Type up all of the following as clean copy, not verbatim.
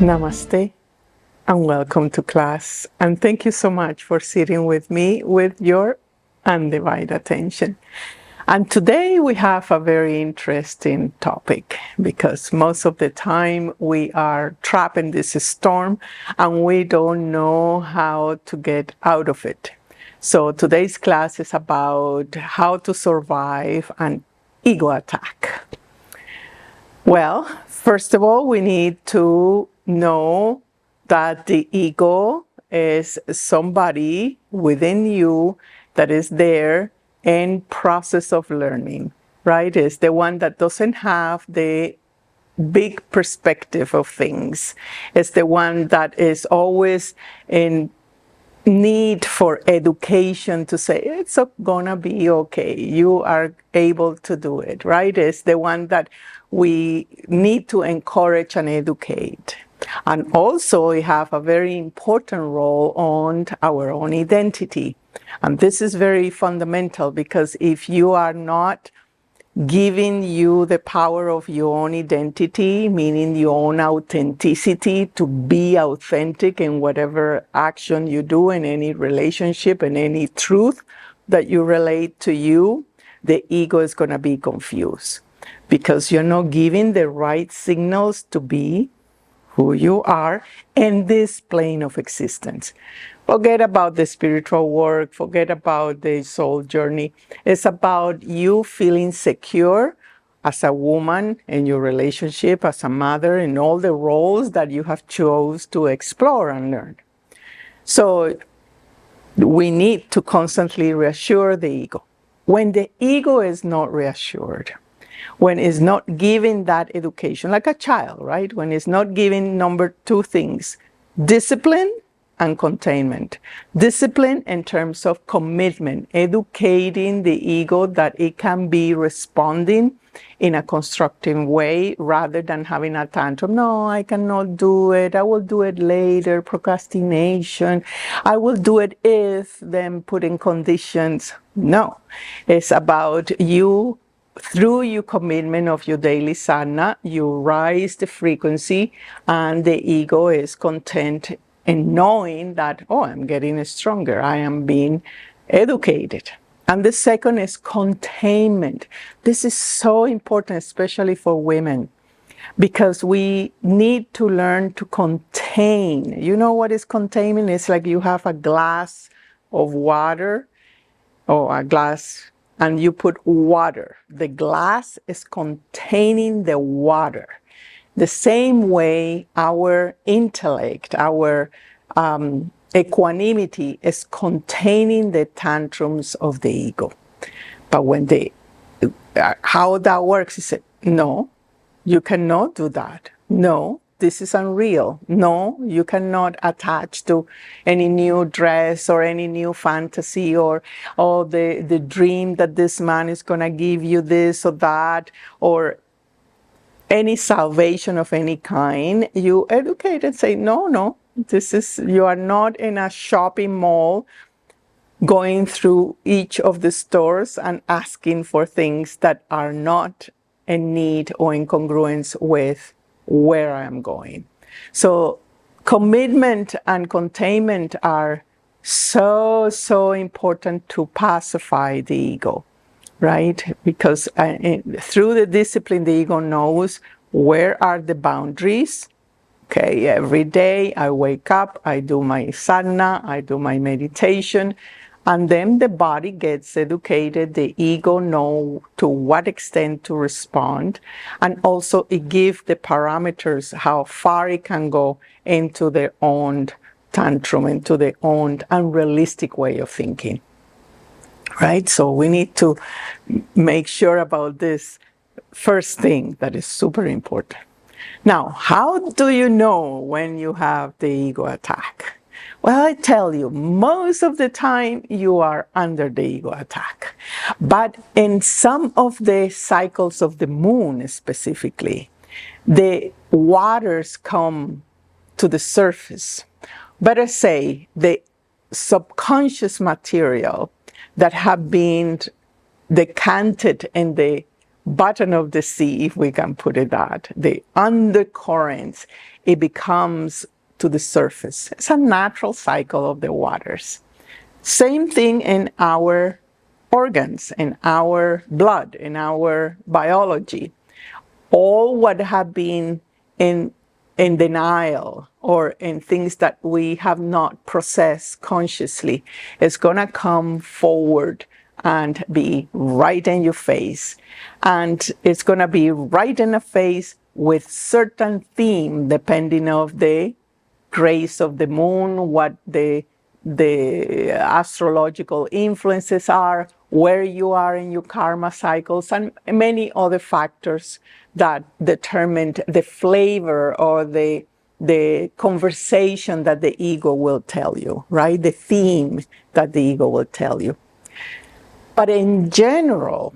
Namaste and welcome to class. And thank you so much for sitting with me with your undivided attention. And today we have a very interesting topic because most of the time we are trapped in this storm and we don't know how to get out of it. So today's class is about how to survive an ego attack. Well, first of all, we need to know that the ego is somebody within you that is there in process of learning, right? It's the one that doesn't have the big perspective of things. It's the one that is always in need for education to say, it's gonna be okay. You are able to do it, right? It's the one that we need to encourage and educate. And also we have a very important role on our own identity. And this is very fundamental because if you are not giving you the power of your own identity, meaning your own authenticity, to be authentic in whatever action you do, in any relationship, in any truth that you relate to you, the ego is going to be confused because you're not giving the right signals to be who you are in this plane of existence. Forget about the spiritual work, forget about the soul journey. It's about you feeling secure as a woman in your relationship, as a mother, in all the roles that you have chose to explore and learn. So we need to constantly reassure the ego. When the ego is not reassured, when it's not giving that education, like a child, right? When it's not giving number two things, discipline and containment. Discipline in terms of commitment, educating the ego that it can be responding in a constructive way rather than having a tantrum. No, I cannot do it. I will do it later. Procrastination. I will do it if, then putting conditions. No, it's about you. Through your commitment of your daily sadhana, you rise the frequency and the ego is content in knowing that, oh, I'm getting stronger. I am being educated. And the second is containment. This is so important, especially for women, because we need to learn to contain. You know what is containment? It's like you have a glass of water or a glass and you put water. The glass is containing the water. The same way our intellect, our equanimity is containing the tantrums of the ego. But when how that works is, no, you cannot do that. No, this is unreal. No, you cannot attach to any new dress or any new fantasy or the dream that this man is going to give you this or that, or any salvation of any kind. You educate and say, no, you are not in a shopping mall going through each of the stores and asking for things that are not in need or in congruence with where I am going. So commitment and containment are so important to pacify the ego, right? Because through the discipline, the ego knows where are the boundaries. Okay, every day I wake up, I do my sadhana, I do my meditation, and then the body gets educated, the ego knows to what extent to respond, and also it gives the parameters how far it can go into their own tantrum, into their own unrealistic way of thinking. Right? So we need to make sure about this first thing that is super important. Now, how do you know when you have the ego attack? Well, I tell you, most of the time you are under the ego attack. But in some of the cycles of the moon specifically, the waters come to the surface. Better say, the subconscious material that have been decanted in the bottom of the sea, if we can put it that, the undercurrents, it becomes to the surface. It's a natural cycle of the waters. Same thing in our organs, in our blood, in our biology. All what have been in denial or in things that we have not processed consciously is going to come forward and be right in your face. And it's going to be right in the face with certain theme depending of the grace of the moon, what the astrological influences are, where you are in your karma cycles, and many other factors that determine the flavor or the conversation that the ego will tell you, right? The theme that the ego will tell you. But in general,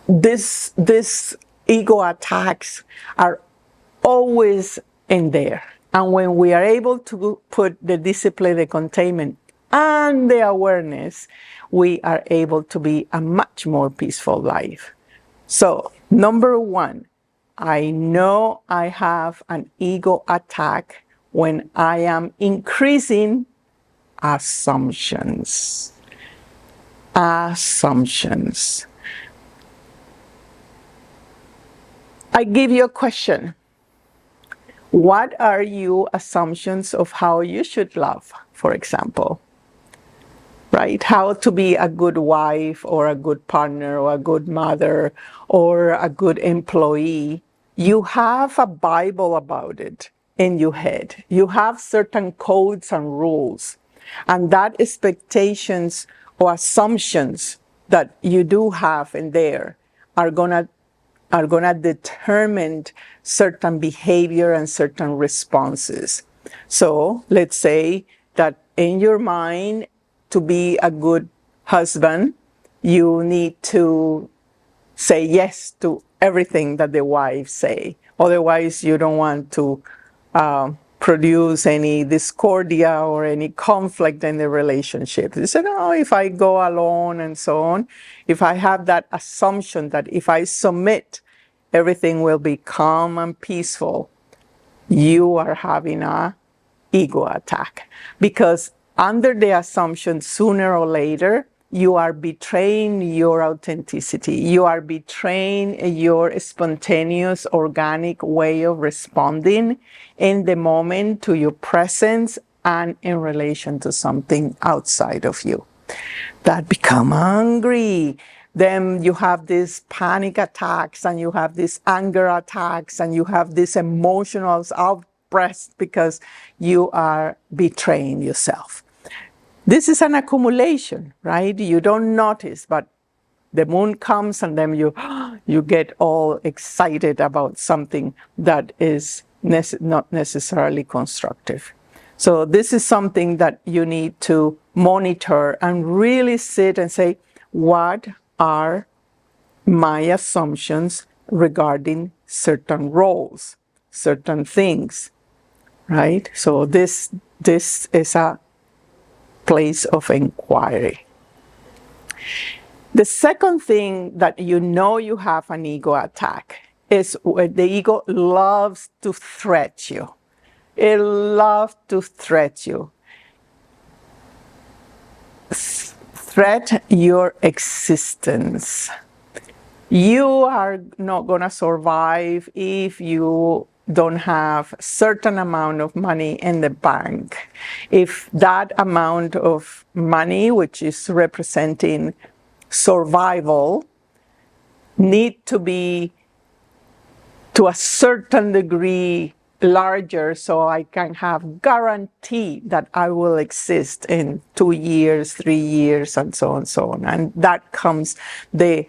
this ego attacks are always in there. And when we are able to put the discipline, the containment, and the awareness, we are able to be a much more peaceful life. So, number one, I know I have an ego attack when I am increasing assumptions. Assumptions. I give you a question. What are your assumptions of how you should love, for example? Right? How to be a good wife or a good partner or a good mother or a good employee. You have a Bible about it in your head. You have certain codes and rules. And that expectations or assumptions that you do have in there are gonna determine certain behavior and certain responses. So let's say that in your mind, to be a good husband, you need to say yes to everything that the wives say. Otherwise, you don't want to produce any discordia or any conflict in the relationship. You say, no, if I go alone and so on, if I have that assumption that if I submit, everything will be calm and peaceful, you are having a ego attack. Because under the assumption, sooner or later, you are betraying your authenticity. You are betraying your spontaneous, organic way of responding in the moment to your presence and in relation to something outside of you. That become angry. Then you have these panic attacks and you have these anger attacks and you have these emotional outbursts because you are betraying yourself. This is an accumulation, right? You don't notice, but the moon comes and then you get all excited about something that is not necessarily constructive. So this is something that you need to monitor and really sit and say, what are my assumptions regarding certain roles, certain things, right? So this is a place of inquiry. The second thing that you know you have an ego attack is when the ego loves to threat you. It loves to threat you. Threat your existence. You are not going to survive if you don't have a certain amount of money in the bank. If that amount of money, which is representing survival, need to be to a certain degree larger so I can have guarantee that I will exist in 2 years, 3 years, and so on and so on. And that comes the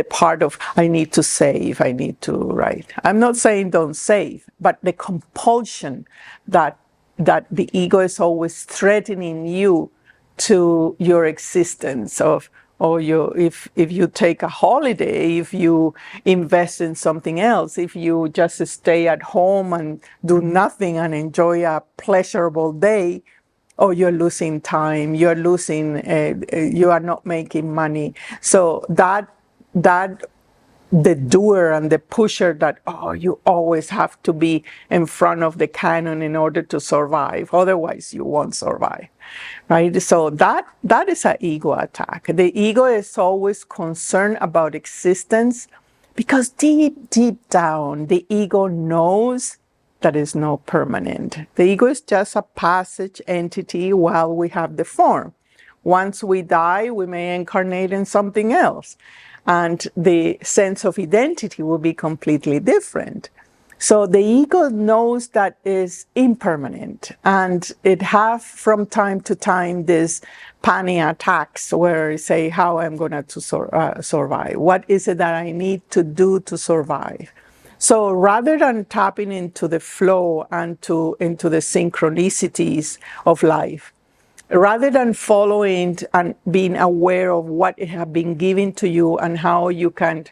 part of I need to save, I need to write. I'm not saying don't save, but the compulsion that the ego is always threatening you to your existence of, or if you take a holiday, if you invest in something else, if you just stay at home and do nothing and enjoy a pleasurable day, oh, you're losing time, you're losing, you are not making money. So that the doer and the pusher that, oh, you always have to be in front of the cannon in order to survive. Otherwise, you won't survive, right? So that is an ego attack. The ego is always concerned about existence because deep down, the ego knows that is not permanent. The ego is just a passage entity while we have the form. Once we die, we may incarnate in something else, and the sense of identity will be completely different. So the ego knows that is impermanent, and it have from time to time these panic attacks where it say, how I'm going to survive? What is it that I need to do to survive? So rather than tapping into the flow and into the synchronicities of life, rather than following and being aware of what has been given to you and how you can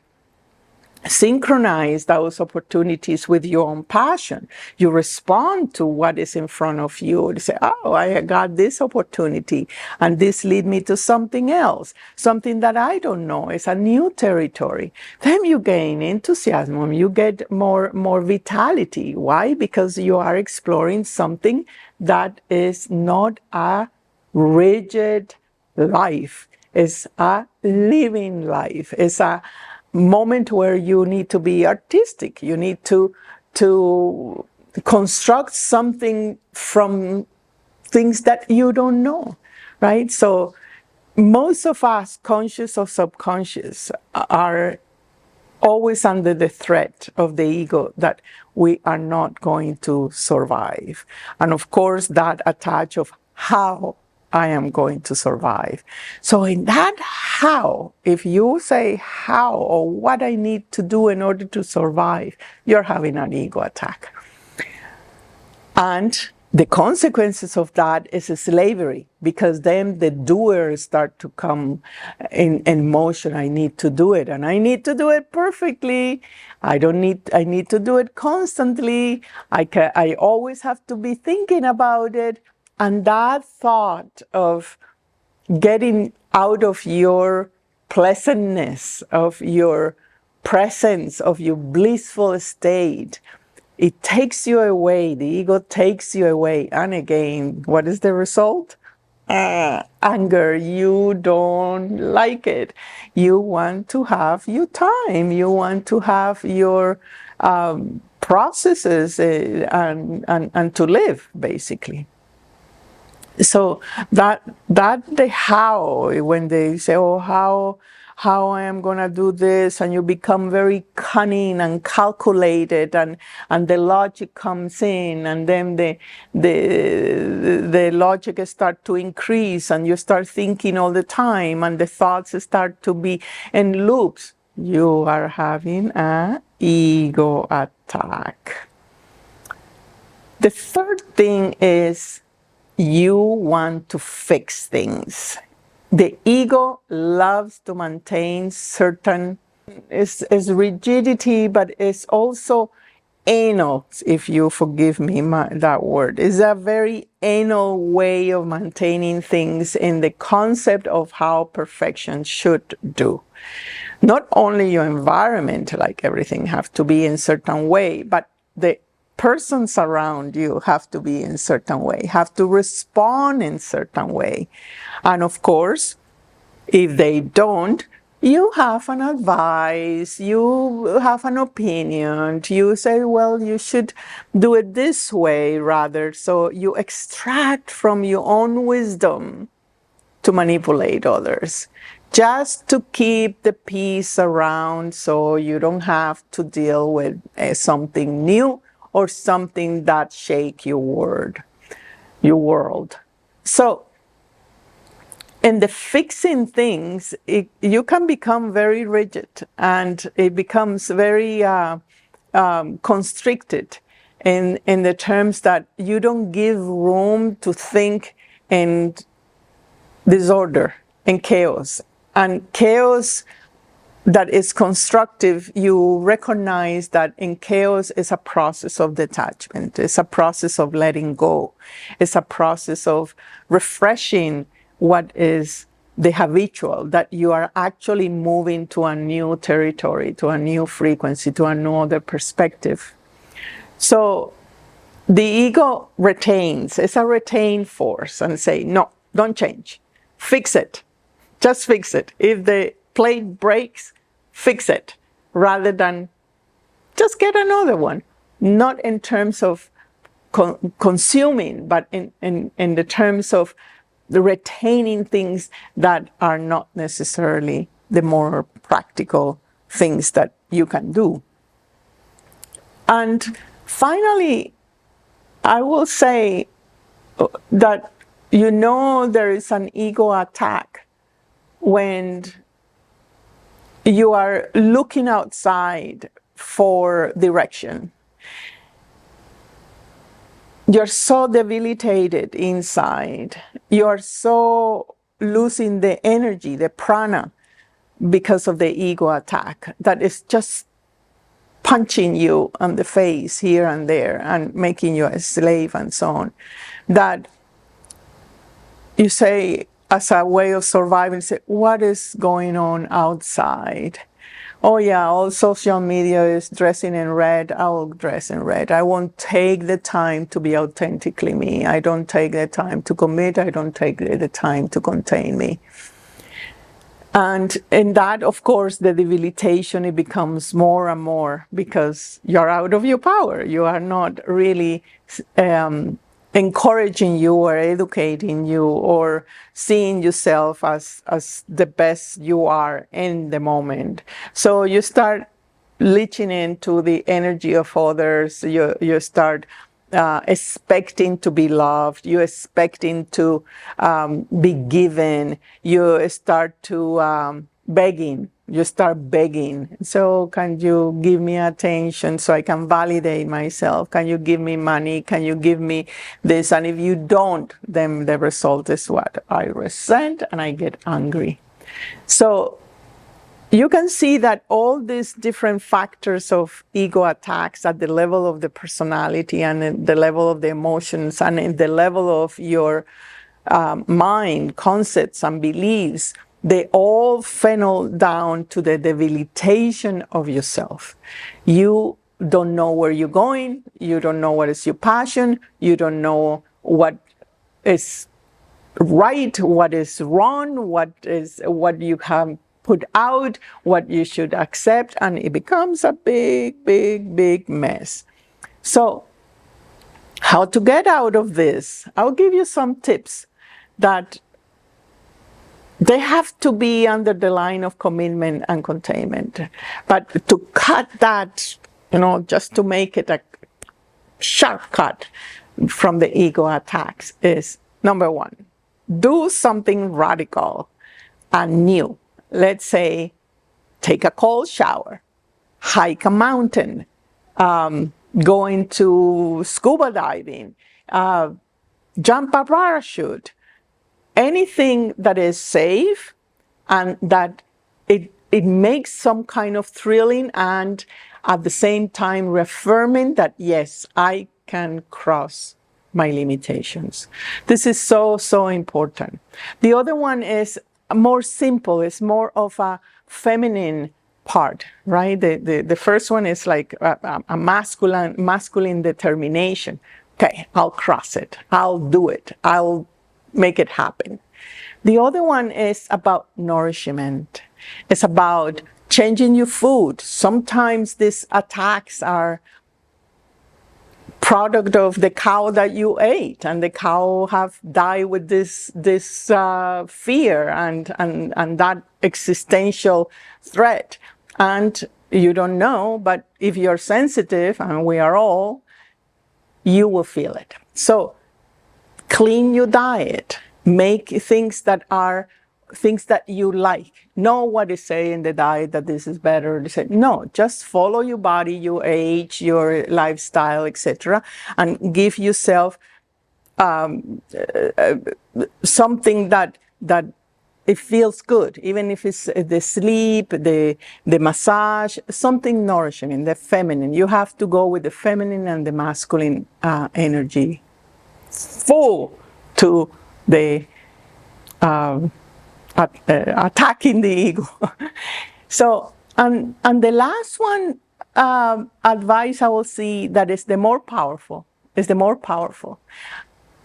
synchronize those opportunities with your own passion, you respond to what is in front of you. You say, oh, I got this opportunity, and this lead me to something else, something that I don't know. It's a new territory. Then you gain enthusiasm, you get more vitality. Why? Because you are exploring something that is not a rigid life. It's a living life. It's a moment where you need to be artistic. You need to construct something from things that you don't know, right? So most of us, conscious or subconscious, are always under the threat of the ego that we are not going to survive. And of course, that attach of how I am going to survive. So in that how, if you say how or what I need to do in order to survive, you're having an ego attack. And the consequences of that is slavery, because then the doers start to come in motion. I need to do it, and I need to do it perfectly. I need to do it constantly. I always have to be thinking about it. And that thought of getting out of your pleasantness, of your presence, of your blissful state, it takes you away. The ego takes you away. And again, what is the result? Anger. You don't like it. You want to have your time. You want to have your processes and to live, basically. So that the how, when they say, oh, how I am gonna do this, and you become very cunning and calculated, and the logic comes in, and then the logic start to increase, and you start thinking all the time, and the thoughts start to be in loops. You are having an ego attack. The third thing is, you want to fix things. The ego loves to maintain certain, is rigidity, but it's also anal, if you forgive me that word. It's a very anal way of maintaining things in the concept of how perfection should do. Not only your environment, like everything have to be in certain way, but the persons around you have to be in certain way, have to respond in certain way. And of course, if they don't, you have an advice, you have an opinion, you say, well, you should do it this way rather. So you extract from your own wisdom to manipulate others, just to keep the peace around, so you don't have to deal with something new or something that shake your world. So in the fixing things, you can become very rigid, and it becomes very constricted in the terms that you don't give room to think in disorder and chaos. And chaos that is constructive, you recognize that in chaos is a process of detachment. It's a process of letting go. It's a process of refreshing what is the habitual, that you are actually moving to a new territory, to a new frequency, to another perspective. So the ego retains, it's a retained force, and say, no, don't change. Fix it. Just fix it. If the plate breaks, fix it, rather than just get another one. Not in terms of consuming, but in the terms of retaining things that are not necessarily the more practical things that you can do. And finally, I will say that there is an ego attack when you are looking outside for direction. You're so debilitated inside. You're so losing the energy, the prana, because of the ego attack that is just punching you on the face here and there and making you a slave and so on. That you say, as a way of surviving, say, what is going on outside? Oh yeah, all social media is dressing in red. I will dress in red. I won't take the time to be authentically me. I don't take the time to commit. I don't take the time to contain me. And in that, of course, the debilitation, it becomes more and more because you're out of your power. You are not really encouraging you or educating you or seeing yourself as the best you are in the moment. So you start leeching into the energy of others. You start expecting to be loved. You're expecting to be given. You start to begging. You start begging. So can you give me attention so I can validate myself? Can you give me money? Can you give me this? And if you don't, then the result is what? I resent and I get angry. So you can see that all these different factors of ego attacks at the level of the personality and at the level of the emotions and at the level of your mind, concepts and beliefs, they all funnel down to the debilitation of yourself. You don't know where you're going. You don't know what is your passion. You don't know what is right, what is wrong, what you have put out, what you should accept, and it becomes a big mess. So how to get out of this? I'll give you some tips that they have to be under the line of commitment and containment. But to cut that, just to make it a sharp cut from the ego attacks is, number one, do something radical and new. Let's say, take a cold shower, hike a mountain, go into scuba diving, jump a parachute, anything that is safe and that it makes some kind of thrilling and at the same time reaffirming that, yes, I can cross my limitations. This is so important. The other one is more simple. It's more of a feminine part, right? The first one is like a masculine determination. Okay, I'll cross it. I'll do it. I'll make it happen. The other one is about nourishment. It's about changing your food. Sometimes these attacks are product of the cow that you ate, and the cow have died with this fear and that existential threat. And you don't know, but if you're sensitive, and we are all, you will feel it. So clean your diet. Make things that are things that you like. Know what is saying in the diet that this is better. No, just follow your body, your age, your lifestyle, etc., and give yourself something that it feels good, even if it's the sleep, the massage, something nourishing, the feminine. You have to go with the feminine and the masculine energy full to the attacking the ego. So, and the last one advice I will see that is the more powerful,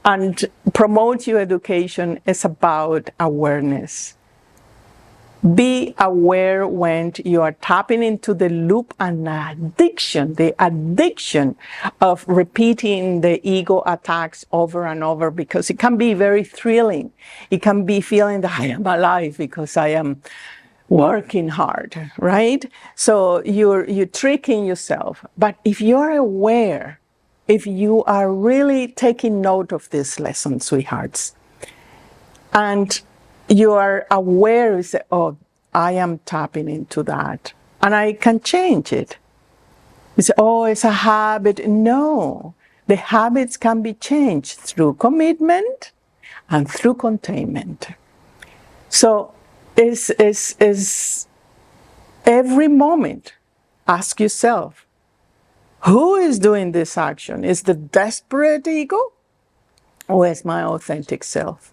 and promote your education is about awareness. Be aware when you are tapping into the loop and the addiction of repeating the ego attacks over and over, because it can be very thrilling. It can be feeling that I am alive because I am working hard, right? So you're tricking yourself. But if you're aware, if you are really taking note of this lesson, sweethearts, and you are aware, you say, oh, I am tapping into that, and I can change it. You say, oh, it's a habit. No, the habits can be changed through commitment and through containment. So is every moment, ask yourself, who is doing this action? Is the desperate ego, or is my authentic self?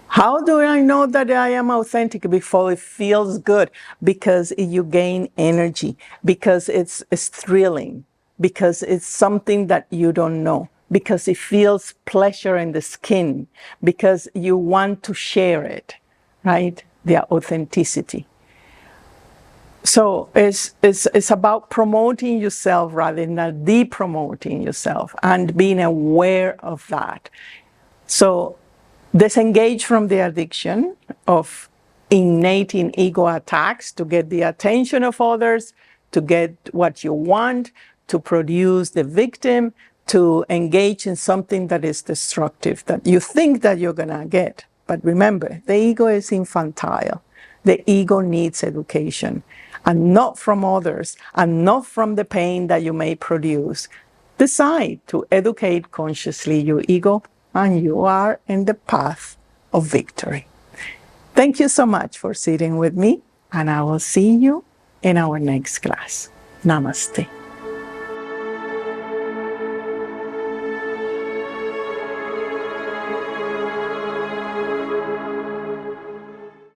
How do I know that I am authentic? Before it feels good, because you gain energy, because it's thrilling, because it's something that you don't know, because it feels pleasure in the skin, because you want to share it, right? The authenticity. So it's about promoting yourself rather than de-promoting yourself, and being aware of that. So disengage from the addiction of innating ego attacks to get the attention of others, to get what you want, to produce the victim, to engage in something that is destructive, that you think that you're going to get. But remember, the ego is infantile. The ego needs education, and not from others, and not from the pain that you may produce. Decide to educate consciously your ego, and you are in the path of victory. Thank you so much for sitting with me, and I will see you in our next class. Namaste.